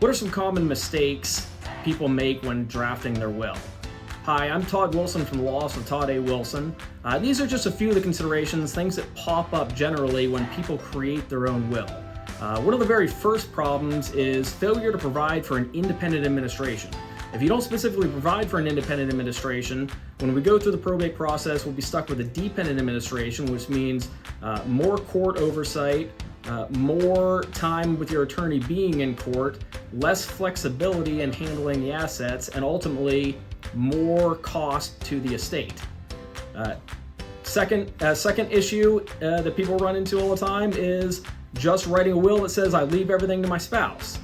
What are some common mistakes people make when drafting their will? Hi, I'm Todd Wilson from the Law Office of Todd A Wilson. These are just a few of the considerations, things that pop up generally when people create their own will. One of the very first problems is failure to provide for an independent administration. If you don't specifically provide for an independent administration, when we go through the probate process, we'll be stuck with a dependent administration, which means more court oversight, more time with your attorney being in court, less flexibility in handling the assets, and ultimately more cost to the estate. Second issue that people run into all the time is just writing a will that says I leave everything to my spouse.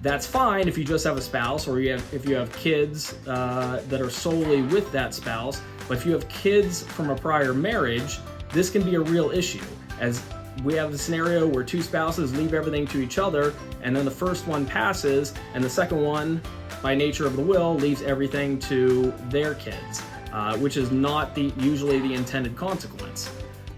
That's fine if you just have a spouse, or if you have kids that are solely with that spouse. But if you have kids from a prior marriage, this can be a real issue, as we have a scenario where two spouses leave everything to each other, and then the first one passes, and the second one, by nature of the will, leaves everything to their kids, which is not usually the intended consequence.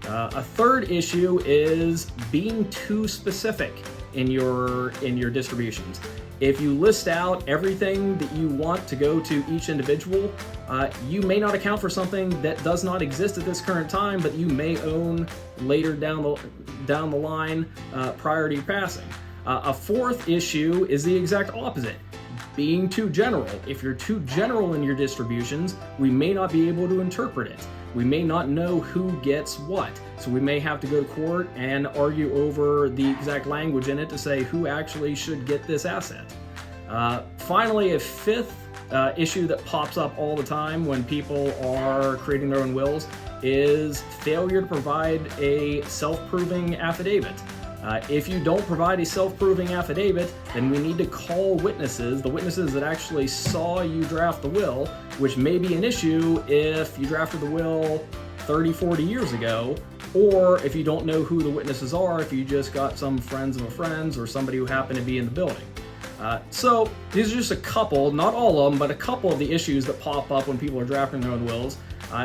A third issue is being too specific in your distributions. If you list out everything that you want to go to each individual, you may not account for something that does not exist at this current time, but you may own later down the line prior to your passing. A fourth issue is the exact opposite, being too general. If you're too general in your distributions, we may not be able to interpret it. We may not know who gets what, so we may have to go to court and argue over the exact language in it to say who actually should get this asset. Finally, a fifth issue that pops up all the time when people are creating their own wills is failure to provide a self-proving affidavit. If you don't provide a self-proving affidavit, then we need to call witnesses, the witnesses that actually saw you draft the will, which may be an issue if you drafted the will 30, 40 years ago, or if you don't know who the witnesses are, if you just got some friends of a friends or somebody who happened to be in the building. So these are just a couple, not all of them, but a couple of the issues that pop up when people are drafting their own wills.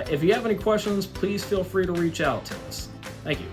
If you have any questions, please feel free to reach out to us. Thank you.